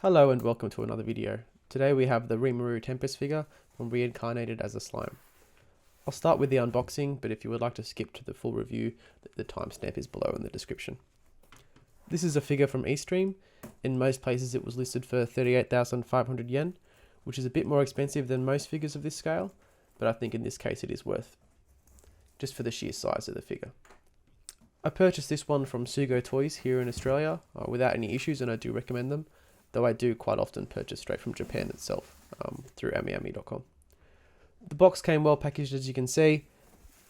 Hello and welcome to another video. Today we have the Rimuru Tempest figure from Reincarnated as a Slime. I'll start with the unboxing, but if you would like to skip to the full review, the timestamp is below in the description. This is a figure from Estream. In most places it was listed for 38,500 yen, which is a bit more expensive than most figures of this scale, but I think in this case it is worth, just for the sheer size of the figure. I purchased this one from Sugo Toys here in Australia without any issues, and I do recommend them, though I do quite often purchase straight from Japan itself through amiami.com. The box came well packaged, as you can see.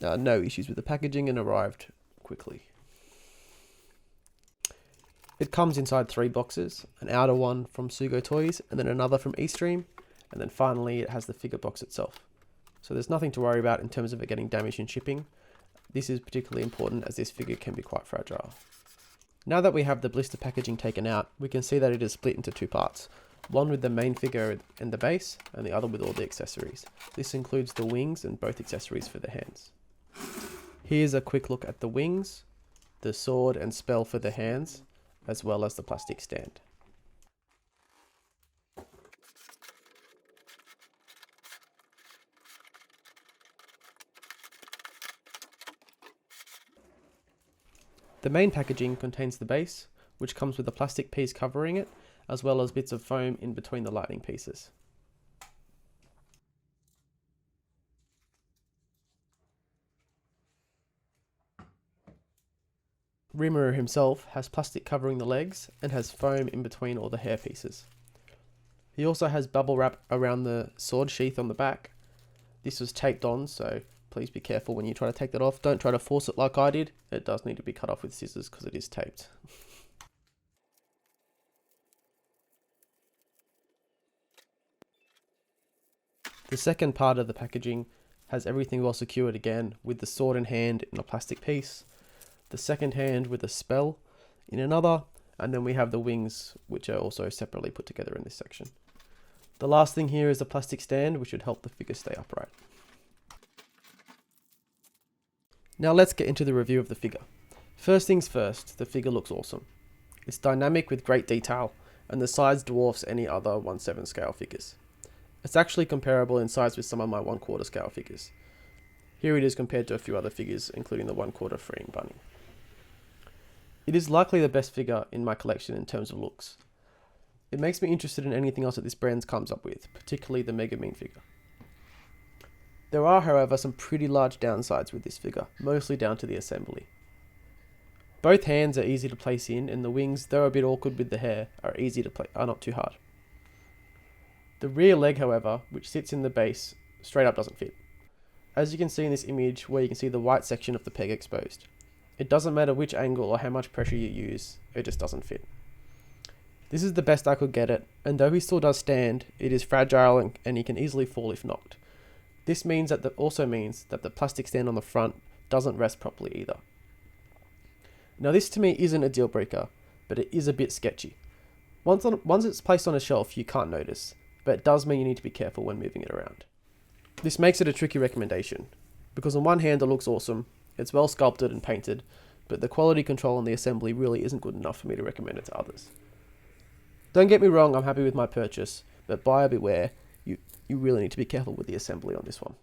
No issues with the packaging and arrived quickly. It comes inside 3 boxes, an outer one from Sugo Toys and then another from Estream, and then finally it has the figure box itself. So there's nothing to worry about in terms of it getting damaged in shipping. This is particularly important as this figure can be quite fragile. Now that we have the blister packaging taken out, we can see that it is split into 2 parts. One with the main figure and the base, and the other with all the accessories. This includes the wings and both accessories for the hands. Here's a quick look at the wings, the sword and spell for the hands, as well as the plastic stand. The main packaging contains the base, which comes with a plastic piece covering it, as well as bits of foam in between the lightning pieces. Rimuru himself has plastic covering the legs and has foam in between all the hair pieces. He also has bubble wrap around the sword sheath on the back. This was taped on, so please be careful when you try to take that off. Don't try to force it like I did. It does need to be cut off with scissors because it is taped. The second part of the packaging has everything well secured again, with the sword in hand in a plastic piece, the second hand with a spell in another, and then we have the wings, which are also separately put together in this section. The last thing here is the plastic stand, which should help the figure stay upright. Now let's get into the review of the figure. First things first, the figure looks awesome. It's dynamic with great detail, and the size dwarfs any other 1/7 scale figures. It's actually comparable in size with some of my 1/4 scale figures. Here it is compared to a few other figures, including the 1/4 freeing bunny. It is likely the best figure in my collection in terms of looks. It makes me interested in anything else that this brand comes up with, particularly the Mega Mean figure. There are, however, some pretty large downsides with this figure, mostly down to the assembly. Both hands are easy to place in, and the wings, though a bit awkward with the hair, are not too hard. The rear leg, however, which sits in the base, straight up doesn't fit. As you can see in this image, where you can see the white section of the peg exposed. It doesn't matter which angle or how much pressure you use, it just doesn't fit. This is the best I could get it, and though he still does stand, it is fragile and he can easily fall if knocked. This also means that the plastic stand on the front doesn't rest properly either. Now this to me isn't a deal breaker, but it is a bit sketchy. Once it's placed on a shelf, you can't notice, but it does mean you need to be careful when moving it around. This makes it a tricky recommendation, because on one hand it looks awesome, it's well sculpted and painted, but the quality control on the assembly really isn't good enough for me to recommend it to others. Don't get me wrong, I'm happy with my purchase, but buyer beware, you really need to be careful with the assembly on this one.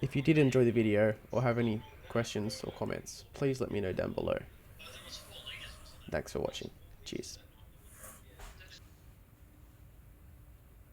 If you did enjoy the video or have any questions or comments, please let me know down below. Thanks for watching. Cheers.